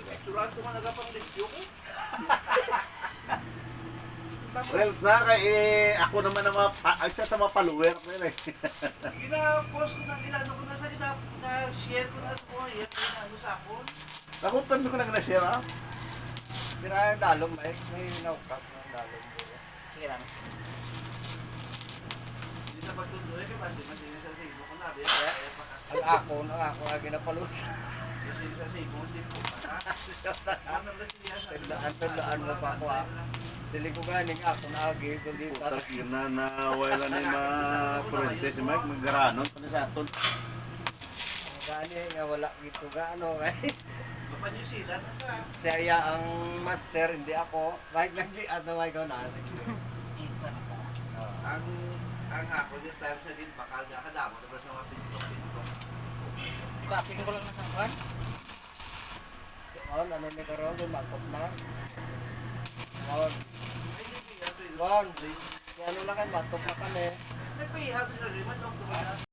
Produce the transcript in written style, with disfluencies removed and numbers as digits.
picturean ko man nagapang listyo ko. Well, na kay ako naman ang isa sa mga follower ko yun eh. Gina-post ko na, ginano ko na sa na-share ko na sa mga yan, ano sa akon. Nakupan ko na na-share ha. Tira yung dalom, may naukas ng dalom. Sige lang. Hindi sa pagtundo eh, kaya masin sa sibo ko na. Ang ako ang ginapalusa. Masin sa sibo, hindi po pa. Tandaan mo pa ako ha. Sili ko ganing ako na agi, sulit Putak yun na wala na yung mga kurente si Mike, maggaranon pa na sa aton. Gani nga wala gito gaano kay Papanyusilan na sa. siya ang master, hindi ako. Mike nagi ano Mike ko na. Ang ako yung time sa din, bakal na kadamo na ba sa mga pinto. Ipapin ko lang ng sangkuhan. Oh, ano ni karon makop na. Oh, Ay, hindi Ron, ano lang kan batok na kami. May payhabis na rin, manong kumala.